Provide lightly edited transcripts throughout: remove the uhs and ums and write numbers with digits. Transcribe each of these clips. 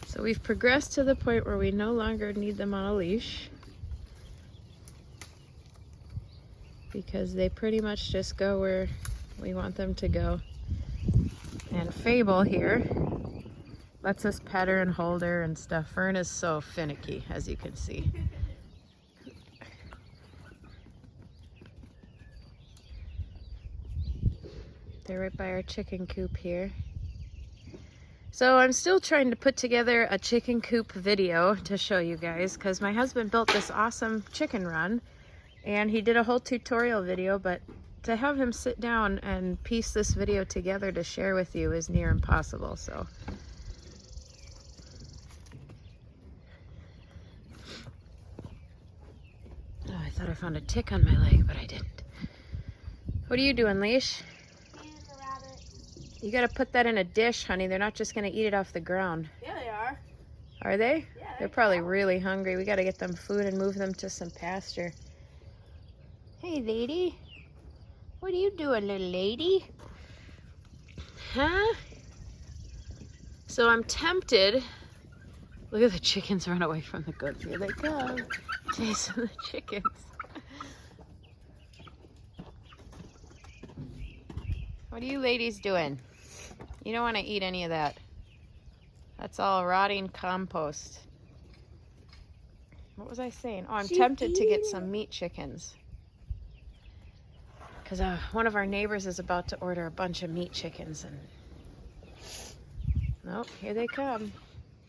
So we've progressed to the point where we no longer need them on a leash, because they pretty much just go where we want them to go. And Fable here lets us pet her and hold her and stuff. Fern is so finicky, as you can see. They're right by our chicken coop here. So I'm still trying to put together a chicken coop video to show you guys, because my husband built this awesome chicken run and he did a whole tutorial video, but to have him sit down and piece this video together to share with you is near impossible. So oh, I thought I found a tick on my leg, but I didn't. What are you doing, Leash? You gotta put that in a dish, honey. They're not just gonna eat it off the ground. Yeah, they are. Are they? Yeah. They're probably really hungry. We gotta get them food and move them to some pasture. Hey, lady. What are you doing, little lady? Huh? So I'm tempted. Look at the chickens run away from the goats. Here they come. Chasing the chickens. What are you ladies doing? You don't want to eat any of that. That's all rotting compost. What was I saying? Oh, I'm tempted to get some meat chickens. Because one of our neighbors is about to order a bunch of meat chickens. And nope, here they come.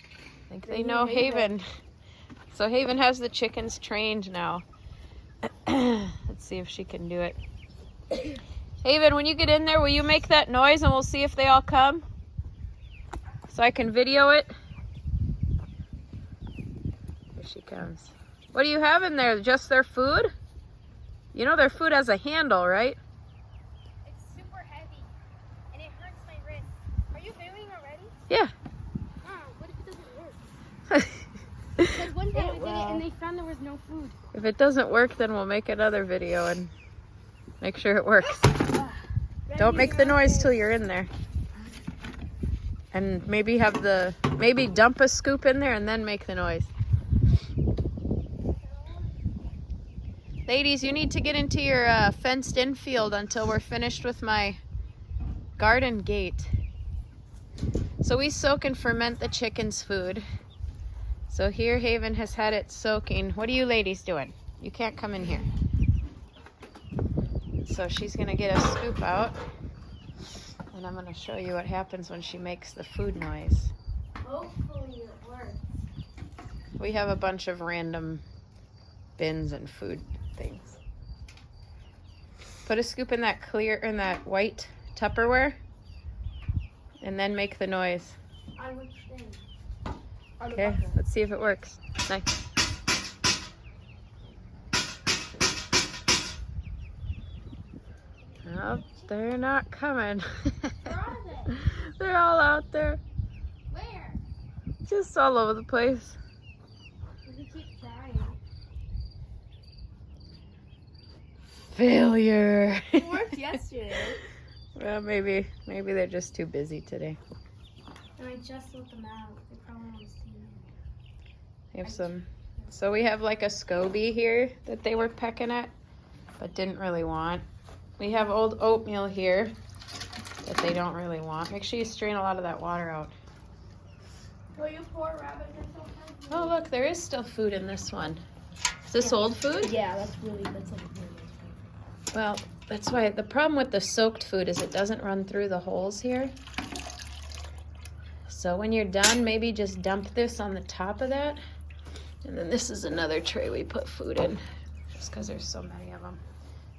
I think they know Haven. So Haven has the chickens trained now. Let's see if she can do it. Haven, when you get in there, will you make that noise and we'll see if they all come? So I can video it. Here she comes. What do you have in there? Just their food? You know their food has a handle, right? It's super heavy and it hurts my wrist. Are you filming already? Yeah. What if it doesn't work? Because one day I did it and they found there was no food. If it doesn't work, then we'll make another video and make sure it works. Don't make the noise till you're in there. And maybe dump a scoop in there and then make the noise. Ladies, you need to get into your fenced in field until we're finished with my garden gate. So we soak and ferment the chicken's food. So here Haven has had it soaking. What are you ladies doing? You can't come in here. So she's gonna get a scoop out, and I'm gonna show you what happens when she makes the food noise. Hopefully it works. We have a bunch of random bins and food things. Put a scoop in that white Tupperware, and then make the noise. On which thing? Okay, let's see if it works. Nice. Oh, they're not coming. Where are they? They're all out there. Where? Just all over the place. We can keep trying. Failure. It worked yesterday. Well, maybe they're just too busy today. And I just let them out. They probably want to see me. We have some. So we have like a SCOBY here that they were pecking at, but didn't really want. We have old oatmeal here that they don't really want. Make sure you strain a lot of that water out. Will you pour rabbit or something? Oh, look, there is still food in this one. Is this old food? Yeah, that's like really nice. Well, that's why the problem with the soaked food is it doesn't run through the holes here. So when you're done, maybe just dump this on the top of that. And then this is another tray we put food in, just because there's so many of them.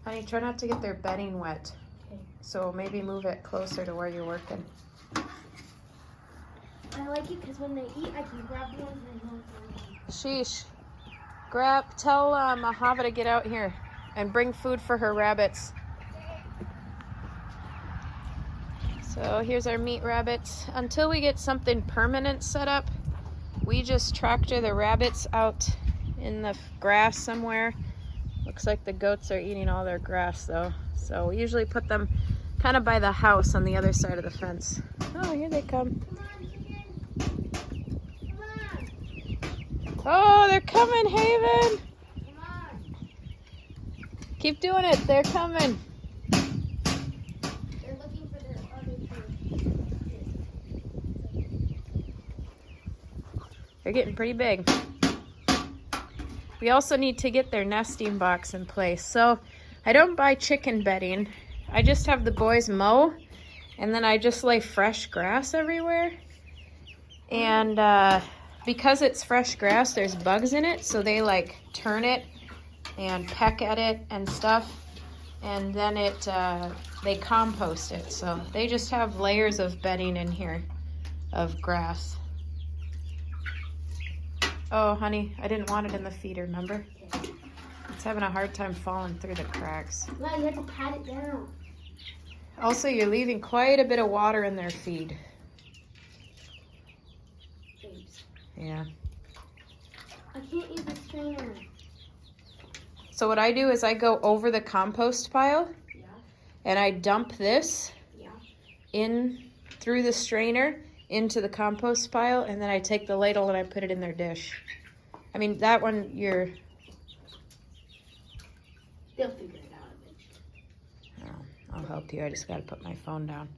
Honey, try not to get their bedding wet. Okay. So maybe move it closer to where you're working. I like it because when they eat, I can grab the ones and I know it's already. Sheesh. Tell Mahava to get out here and bring food for her rabbits. So here's our meat rabbits. Until we get something permanent set up, we just tractor the rabbits out in the grass somewhere. Looks like the goats are eating all their grass though. So we usually put them kind of by the house on the other side of the fence. Oh, here they come. Come on, chicken. Come Oh, they're coming, Haven. Come on. Keep doing it. They're coming. They're looking for their other two. They're getting pretty big. We also need to get their nesting box in place. So I don't buy chicken bedding. I just have the boys mow, and then I just lay fresh grass everywhere. And because it's fresh grass, there's bugs in it, so they like turn it and peck at it and stuff. And then they compost it. So they just have layers of bedding in here of grass. Oh, honey, I didn't want it in the feeder, remember? It's having a hard time falling through the cracks. No, you have to pat it down. Also, you're leaving quite a bit of water in their feed. Thanks. Yeah. I can't use the strainer. So what I do is I go over the compost pile Yeah. and I dump this Yeah. in through the strainer into the compost pile, and then I take the ladle and I put it in their dish. I mean, that one They'll figure it out eventually. Oh, I'll help you. I just got to put my phone down.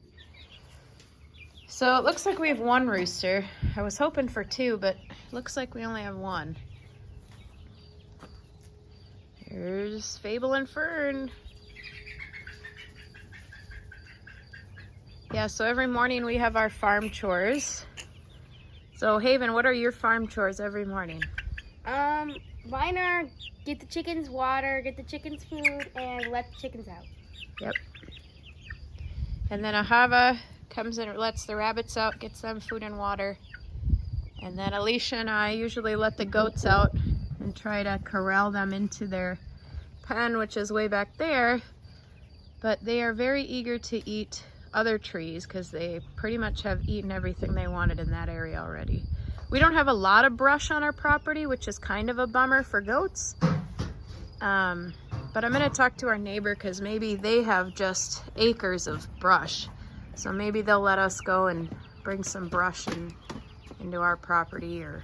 So it looks like we have one rooster. I was hoping for two, but it looks like we only have one. Here's Fable and Fern. Yeah, so every morning we have our farm chores. So Haven, what are your farm chores every morning? Mine are get the chickens water, get the chickens food, and let the chickens out. Yep. And then Ahava comes in and lets the rabbits out, gets them food and water. And then Alicia and I usually let the goats out and try to corral them into their pen, which is way back there. But they are very eager to eat other trees because they pretty much have eaten everything they wanted in that area already. We don't have a lot of brush on our property, which is kind of a bummer for goats. But I'm going to talk to our neighbor because maybe they have just acres of brush. So maybe they'll let us go and bring some brush into our property, or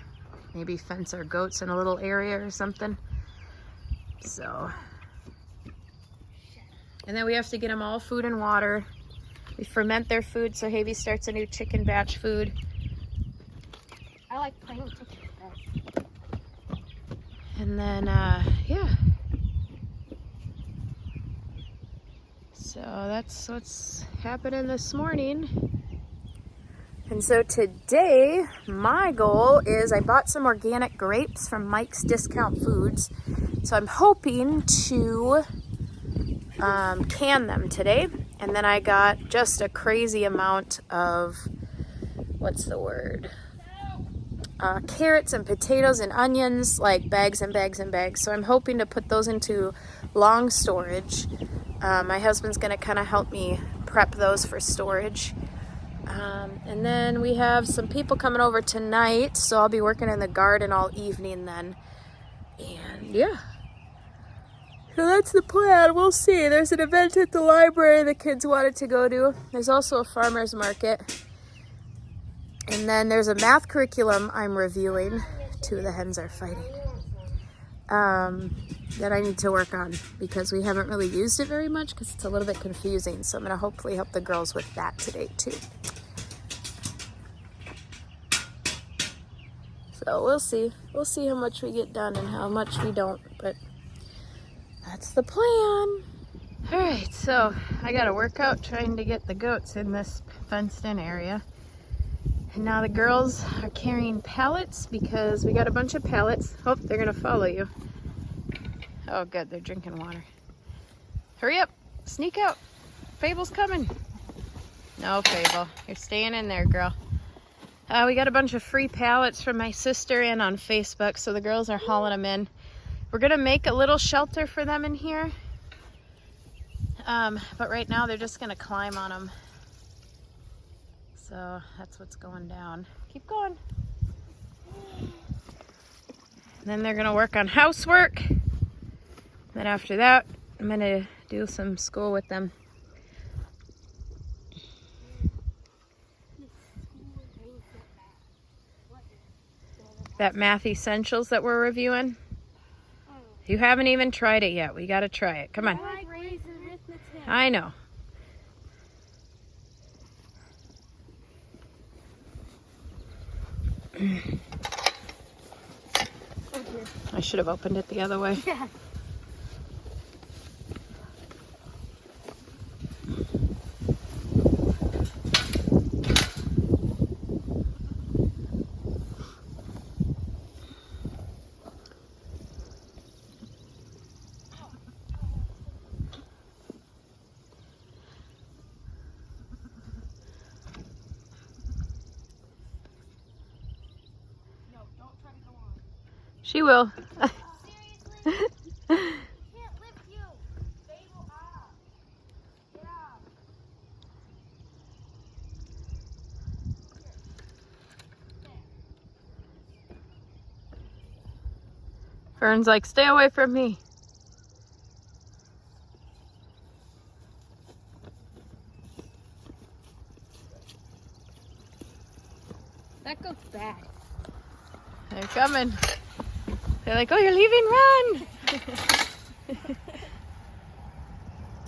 maybe fence our goats in a little area or something. So, and then we have to get them all food and water. We ferment their food, so Havy starts a new chicken batch food. I like plain chicken best. And then, yeah. So that's what's happening this morning. And so today, my goal is I bought some organic grapes from Mike's Discount Foods. So I'm hoping to can them today. And then I got just a crazy amount of, what's the word? Carrots and potatoes and onions, like bags and bags and bags. So I'm hoping to put those into long storage. My husband's gonna kind of help me prep those for storage. And then we have some people coming over tonight, so I'll be working in the garden all evening then. And yeah. So that's the plan. We'll see. There's an event at the library the kids wanted to go to. There's also a farmer's market. And then there's a math curriculum I'm reviewing. Two of the hens are fighting. That I need to work on because we haven't really used it very much because it's a little bit confusing. So I'm going to hopefully help the girls with that today too. So we'll see. We'll see how much we get done and how much we don't. But that's the plan. All right, so I got to work out trying to get the goats in this fenced-in area. And now the girls are carrying pallets because we got a bunch of pallets. Oh, they're going to follow you. Oh, good. They're drinking water. Hurry up. Sneak out. Fable's coming. No, Fable. You're staying in there, girl. We got a bunch of free pallets from my sister in on Facebook, so the girls are hauling them in. We're going to make a little shelter for them in here. But right now they're just going to climb on them. So that's what's going down. Keep going. And then they're going to work on housework. Then after that, I'm going to do some school with them. That Math Essentials that we're reviewing. You haven't even tried it yet. We gotta try it. Come on. I like Ray's arithmetic. I know. I should have opened it the other way. Yeah. No, don't try to go on. She will. Seriously? Can't lift you. Stay up. Get up. Fern's like, stay away from me. That goes bad. They're coming. They're like, oh, you're leaving, run.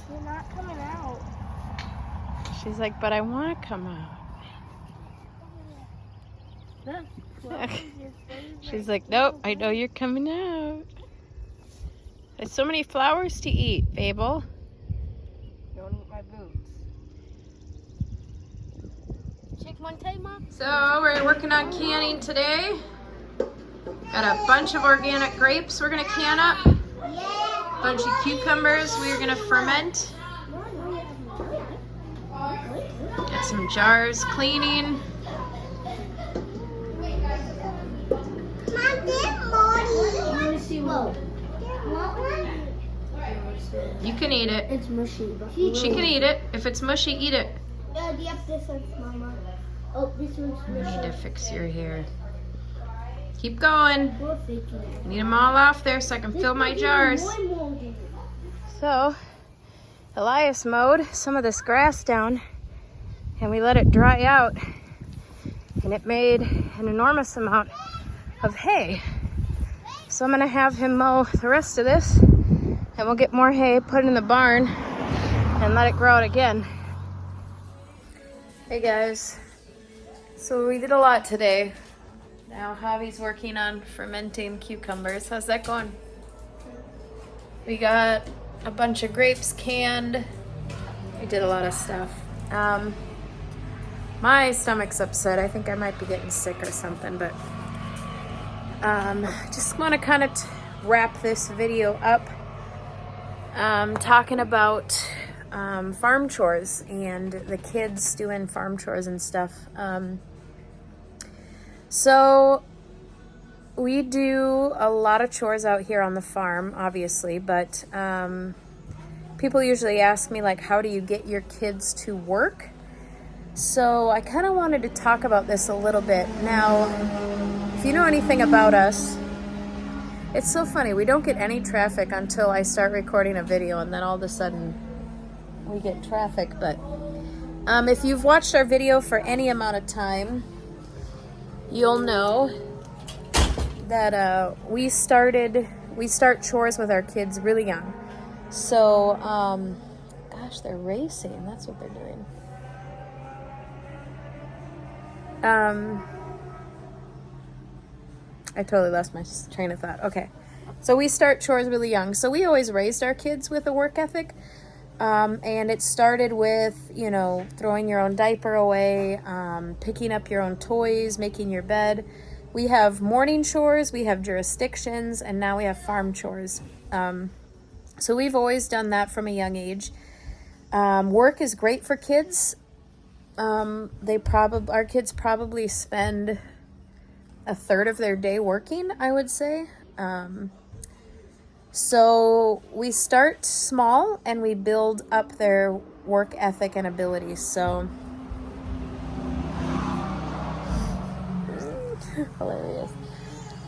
You're not coming out. She's like, but I want to come out. Look. What is your favorite? She's like, nope, I know you're coming out. There's so many flowers to eat, Fable. Don't eat my boots. Check one time, Mom. So we're working on canning today. Got a bunch of organic grapes we're gonna can up. A bunch of cucumbers we're gonna ferment. Got some jars cleaning. You can eat it. It's mushy. She can eat it. If it's mushy, eat it. Yep, this one's Mama. Oh, this one's I mushy. need to fix your hair. Keep going. We're faking it. Need them all off there so I can fill my jars. So, Elias mowed some of this grass down and we let it dry out and it made an enormous amount of hay. So I'm gonna have him mow the rest of this and we'll get more hay, put it in the barn and let it grow out again. Hey guys, so we did a lot today. Now Javi's working on fermenting cucumbers. How's that going? We got a bunch of grapes canned. We did a lot of stuff. My stomach's upset. I think I might be getting sick or something, but just want to kind of wrap this video up talking about farm chores and the kids doing farm chores and stuff. So we do a lot of chores out here on the farm, obviously, but people usually ask me, like, how do you get your kids to work? So I kind of wanted to talk about this a little bit. Now, if you know anything about us, it's so funny. We don't get any traffic until I start recording a video, and then all of a sudden we get traffic. But if you've watched our video for any amount of time, you'll know that we start chores with our kids really young. So, gosh, they're racing. That's what they're doing. I totally lost my train of thought. Okay. So we start chores really young. So we always raised our kids with a work ethic. And it started with, you know, throwing your own diaper away, picking up your own toys, making your bed. We have morning chores, we have jurisdictions, and now we have farm chores. So we've always done that from a young age. Work is great for kids. Our kids probably spend a third of their day working, I would say. So we start small and we build up their work ethic and abilities. So hilarious.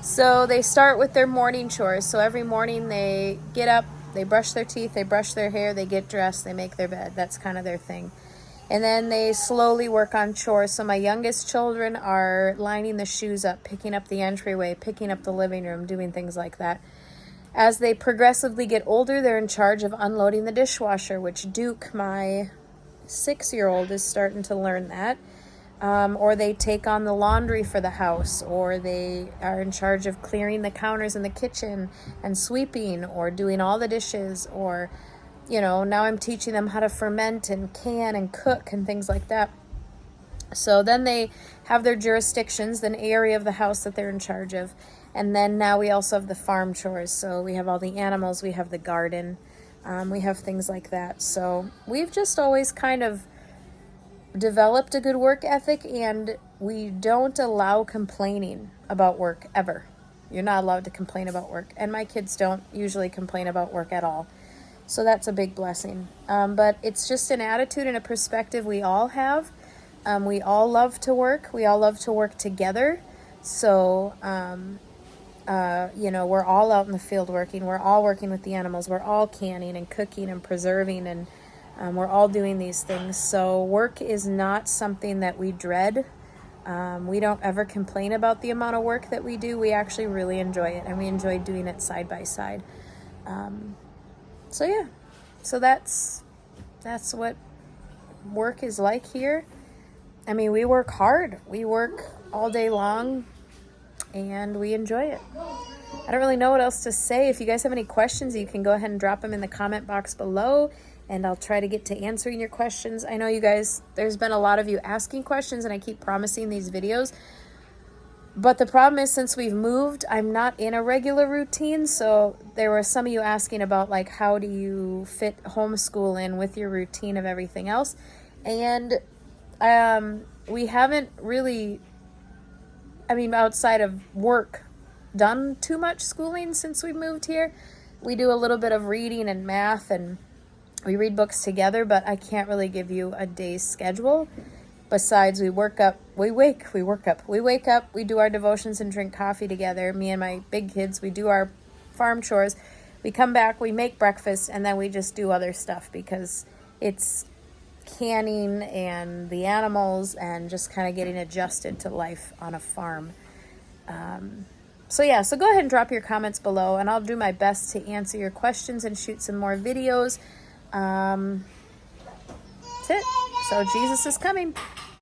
So they start with their morning chores. So every morning they get up, they brush their teeth, they brush their hair, they get dressed, they make their bed. That's kind of their thing. And then they slowly work on chores. So my youngest children are lining the shoes up, picking up the entryway, picking up the living room, doing things like that. As they progressively get older, they're in charge of unloading the dishwasher, which Duke, my 6-year-old, is starting to learn that. Or they take on the laundry for the house, or they are in charge of clearing the counters in the kitchen and sweeping, or doing all the dishes, or, you know, now I'm teaching them how to ferment and can and cook and things like that. So then they have their jurisdictions, the area of the house that they're in charge of. And then now we also have the farm chores. So we have all the animals, we have the garden, we have things like that. So we've just always kind of developed a good work ethic, and we don't allow complaining about work ever. You're not allowed to complain about work. And my kids don't usually complain about work at all. So that's a big blessing. But it's just an attitude and a perspective we all have. We all love to work. We all love to work together. So, you know, we're all out in the field working. We're all working with the animals. We're all canning and cooking and preserving, and we're all doing these things. So work is not something that we dread. We don't ever complain about the amount of work that we do. We actually really enjoy it, and we enjoy doing it side by side. So yeah, so that's what work is like here. I mean, we work hard. We work all day long, and we enjoy it. I don't really know what else to say. If you guys have any questions, you can go ahead and drop them in the comment box below, and I'll try to get to answering your questions. I know you guys, there's been a lot of you asking questions, and I keep promising these videos. But the problem is, since we've moved, I'm not in a regular routine. So there were some of you asking about, like, how do you fit homeschool in with your routine of everything else? And we haven't really, I mean, outside of work, done too much schooling since we moved here. We do a little bit of reading and math, and we read books together, but I can't really give you a day's schedule. Besides, we wake up, we do our devotions and drink coffee together. Me and my big kids, we do our farm chores. We come back, we make breakfast, and then we just do other stuff because it's canning and the animals and just kind of getting adjusted to life on a farm. So yeah, so go ahead and drop your comments below, and I'll do my best to answer your questions and shoot some more videos. That's it. So Jesus is coming.